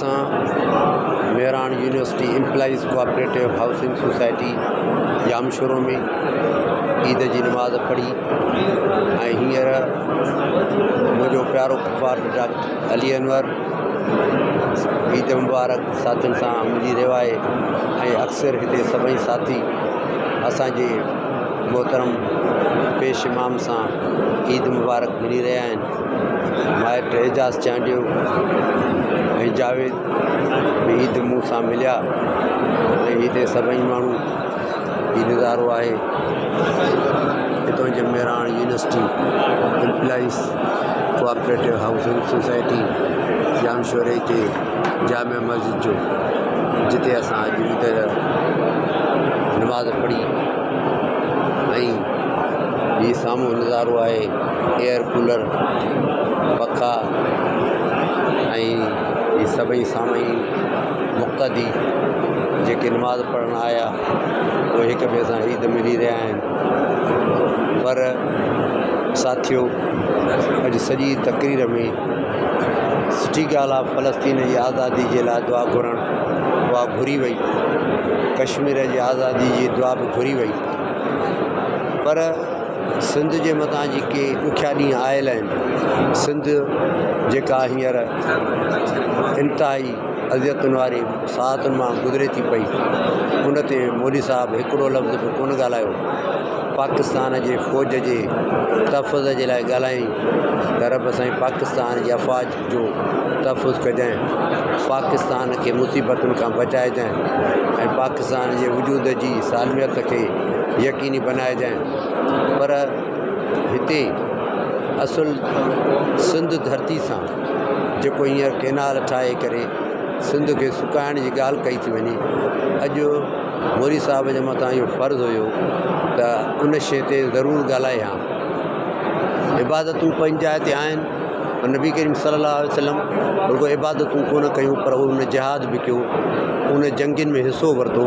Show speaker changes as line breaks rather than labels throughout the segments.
Mehran university employees cooperative housing society Jamshoro में ईद की नमाज़ पढ़ी ऐं हींअर मुंहिंजो प्यारो कुफार डॉक्टर अली अनवर ईद मुबारक साथियुनि सां मिली रहियो आहे ऐं अक्सर हिते सभई साथी असांजे मोहतरम पेश इमाम सां ईद मुबारक मिली रहिया आहिनि। माइट एजाज़ चांडियो ऐं जावेद बि ईद मूं सां मिलिया ऐं हिते सभई माण्हू हीउ नज़ारो आहे हितां जे Mehran university employees cooperative housing society जामशोरे जे जामिया मस्जिद जो जिते असां अॼु ईद नमाज़ पढ़ी ऐं हीउ साम्हूं नज़ारो आहे एयर कूलर पखा ऐं हीउ सभई साम्हूं मुक़्तदी जेके नमाज़ पढ़ण आया उहे हिक ॿिए सां ईद मिली रहिया आहिनि। पर साथियो अॼु सॼी तक़रीर में सुठी ॻाल्हि आहे फ़लस्तीन जी आज़ादी जे लाइ दुआ घुरणु दुआ घुरी वई, कश्मीर जी आज़ादी जी दुआ बि घुरी वई। पर सिंध जे मथां जेके ॾुखिया ॾींहं आयल आहिनि, सिंध जेका हींअर इंतिहाई अज़ियतुनि वारे साहतुनि मां गुज़रे थी पई, उन ते मोदी साहब हिकिड़ो लफ़्ज़ बि कोन ॻाल्हायो। पाकिस्तान जे फ़ौज जे तहफ़ुज़ जे लाइ ॻाल्हायईं त रब साईं पाकिस्तान जी अफ़वाज जो तहफ़ुज़ कजांइ, पाकिस्तान खे मुसीबतुनि खां बचाइजांइ ऐं पाकिस्तान जे वजूद जी सालमियत खे यकीनी बनाइजांइ। पर हिते असुल सिंध धरती सां जेको हींअर केनाल ठाहे करे सिंध खे सुकाइण जी ॻाल्हि कई थी वञे, अॼु मोदी साहब जे मथां इहो फ़र्ज़ु हुयो त उन शइ ते ज़रूरु ॻाल्हाए हा। इबादतूं पंहिंजी जाइ ते आहिनि, नबी करीम सल्लल्लाहु अलैहि वसल्लम रुगो इबादतूं कोन कयूं पर उन जिहाद बि कयो, उन जंगियुनि में हिसो वरितो,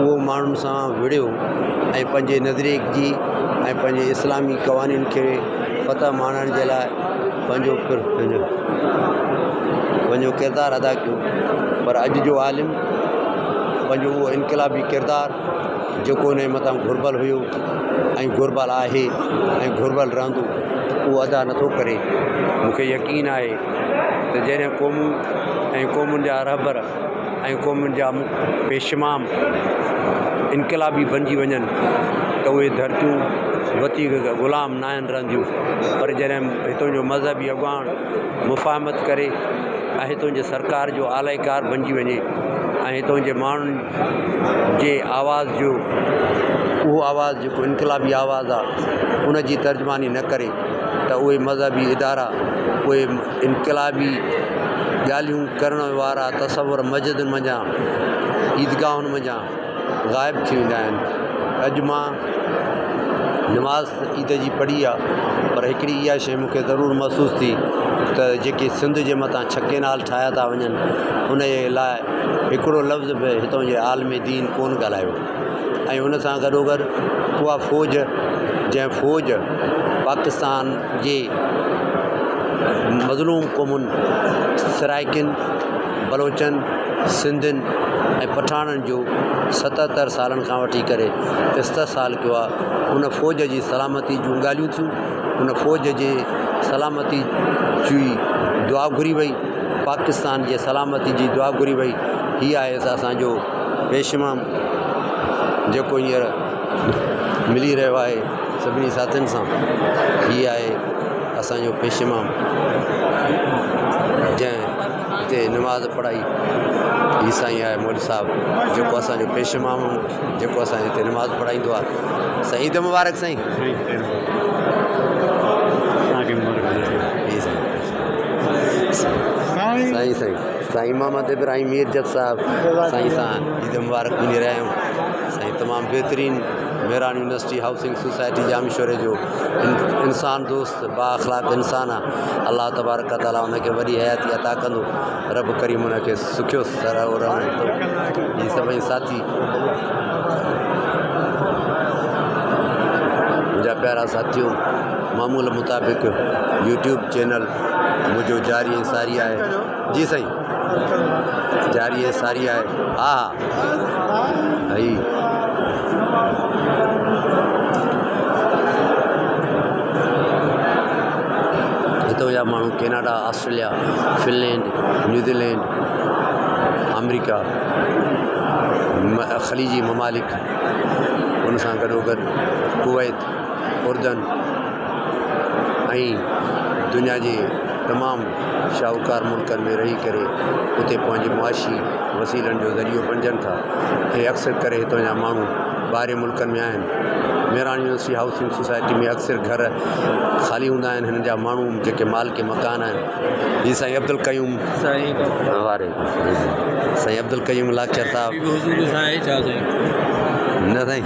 उहो माण्हुनि सां विड़ियो ऐं पंहिंजे नज़रिए जी ऐं पंहिंजे इस्लामी क़वानीन खे फ़तह माणण जे लाइ पंहिंजो किरदारु अदा कयो। पर अॼु जो आलिम पंहिंजो उहो इनक़लाबी किरदारु जेको उन जे मथां घुरिबल हुयो ऐं घुरिबल आहे ऐं घुरिबल रहंदो, उहो अदा नथो करे। मूंखे यकीन आहे त जॾहिं क़ौमूं ऐं क़ौमुनि जा रहबर ऐं क़ौमुनि जा पेशमाम इनक़लाबी बणिजी वञनि त उहे धरतियूं वधीक ग़ुलाम न आहिनि रहंदियूं। पर जॾहिं हितां जो मज़हबी अॻवान मुफ़ाहमत करे ऐं हितां जे सरकार जो आलाइकार बणिजी वञे ऐं हितां जे माण्हुनि जे आवाज़ जो उहो आवाज़ जेको इनक़लाबी आवाज़ आहे उन जी तर्जमानी न करे त उहे मज़हबी इदारा उहे इनक़लाबी ॻाल्हियूं करण वारा तसवुर मस्जिदुनि मंझां ईदगाहुनि मंझां ग़ाइबु थी वेंदा आहिनि। अॼु मां नमाज़ ईद जी पढ़ी आहे, पर हिकिड़ी इहा शइ मूंखे ज़रूरु महसूसु थी त जेके सिंध जे मथां छकेनाल ठाहिया था वञनि उन जे लाइ हिकिड़ो लफ़्ज़ बि हितां जे आलमी दीन कोन ॻाल्हायो ऐं उन सां गॾोगॾु उहा फ़ौज जंहिं फ़ौज पाकिस्तान जे मज़लूम क़ौमुनि सराइकिन बलोचनि सिंधियुनि ऐं पठाणनि जो 77 सालनि खां वठी करे इस्तेसाल कयो आहे, उन फ़ौज जी सलामती जूं ॻाल्हियूं थियूं, उन फ़ौज जे सलामती जी दुआ घुरी वई, पाकिस्तान जे सलामती जी दुआ घुरी वई। हीअ आहे असांजो पेशमाम जेको हींअर मिली रहियो आहे सभिनी साथियुनि सां, हीअ आहे असांजो पेशमाम जंहिं हिते नमाज़ पढ़ाई। हीअ साईं आहे मोदी साहब जेको असांजो पेशमाम जेको असांजे हिते नमाज़ पढ़ाईंदो आहे। साईं ईद मुबारक साईं। साईं साईं साईं मोहम्मद इब्राहिम मीर जत साहब साईं सां ईद मुबारक मिली रहिया आहियूं। साईं तमामु बहितरीनु मेहरान यूनिवर्सिटी हाउसिंग सोसाइटी जामशोरे जो इंसान दोस्त बाअख़लाक़ इंसान आहे। अल्लाह तबारक ताला उनखे वॾी हयाती अता कंदो, रब करीम उनखे सुखियो सराहो रहण थो। हीअ सभई साथी मुंहिंजा प्यारा साथियो, मामूल मुताबिक़ यूट्यूब चैनल मुझो जारी सारी है। जी साईं। जारी सारी आहे। हा भई हितां जा माण्हू Canada, Australia, Finland, New Zealand, America, ख़लीजी ममालिक, उन सां गॾोगॾु कुवैत, उर्दन ऐं दुनिया जे तमामु शाहूकार मुल्कनि में रही करे उते पंहिंजे मुआशी वसीलनि जो ज़रियो बणिजनि था ऐं अक्सर करे हितां जा माण्हू ॿाहिरि मुल्कनि में आहिनि। मेरान यूनिवर्सिटी हाउसिंग सोसाइटी में अक्सर घर ख़ाली हूंदा आहिनि। हिन जा माण्हू जेके मालिक मकान आहिनि, जी साईं अब्दुल क़यूम वारे साईं अब्दुल क़यूम लाखिया साहिबु न साईं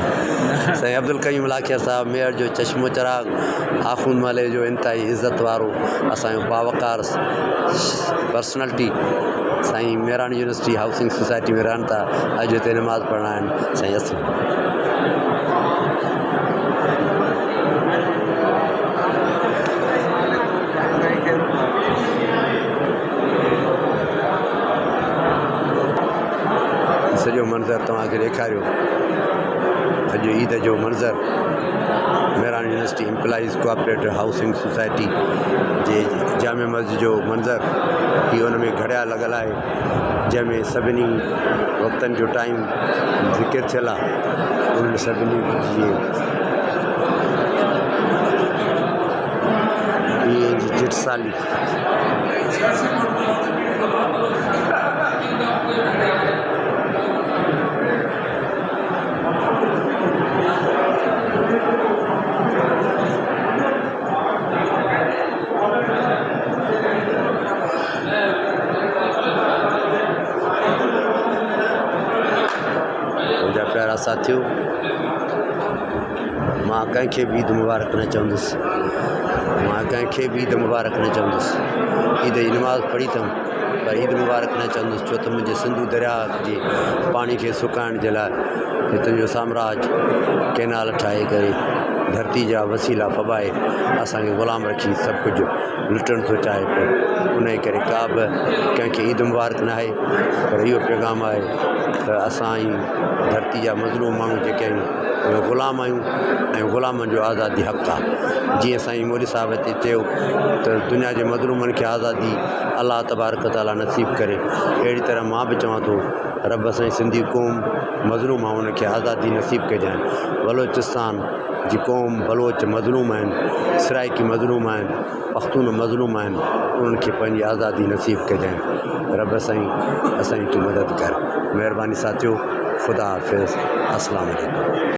साईं अब्दुल क़यूम लाखिया साहिबु मेयर जो चश्मो चिराग, आख़ून मले जो इंतिहाई इज़त वारो असांजो बावकार पर्सनैलिटी साईं मेरान यूनिवर्सिटी हाउसिंग सोसाइटी में रहनि था। अॼु हिते नमाज़ पढ़णु आहिनि साईं असलम। सॼो मंज़रु तव्हांखे ॾेखारियो। अॼु ईद जो मंज़रु Mehran university employees cooperative housing society जे जामे मस्जिद जो मंज़रु इहो हुन में घड़िया लॻल आहे, जंहिंमें सभिनी वक़्तनि जो टाइम ज़िकिर थियल आहे। उन्हनि सभिनी जी जिटसाली प्यारा साथियों, मां कंहिंखे बि ईद मुबारक न चवंदुसि, ईद मुबारक न चवंदुसि। ईद जी नमाज़ पढ़ी अथमि पर ईद मुबारक न चवंदुसि, छो त मुंहिंजे सिंधू दरिया जे पाणी खे सुकाइण जे लाइ हितां जो साम्राज कैनाल ठाहे करे धरती जा वसीला फबाए असांखे ग़ुलाम रखी सभु कुझु लुटणु थो चाहे पियो। उन जे करे का बि कंहिंखे ईद मुबारक न आहे, पर इहो पैगाम आहे त असां ई धरती जा मज़लूम माण्हू जेके आहियूं उहे ग़ुलाम आहियूं ऐं ग़ुलामनि जो आज़ादी हक़ आहे। जीअं साईं मोदी साहिब हिते चयो त दुनिया जे मज़लूमनि खे आज़ादी अलाह तबारक ताला नसीब करे, अहिड़ी तरह मां बि चवां थो रब साईं सिंधी क़ौम मज़लूम आहे उनखे आज़ादी नसीब कजांइ। बलोचिस्तान जी क़ौम बलोच मज़लूम आहिनि, सराइकी मज़लूम आहिनि, पख्तून मज़लूम आहिनि, उन्हनि खे पंहिंजी आज़ादी नसीब कजांइ। रब साईं असांजी तूं मदद कर। महिरबानी साथियों, ख़ुदा हाफ़िज़, अस्सलाम वालेकुम।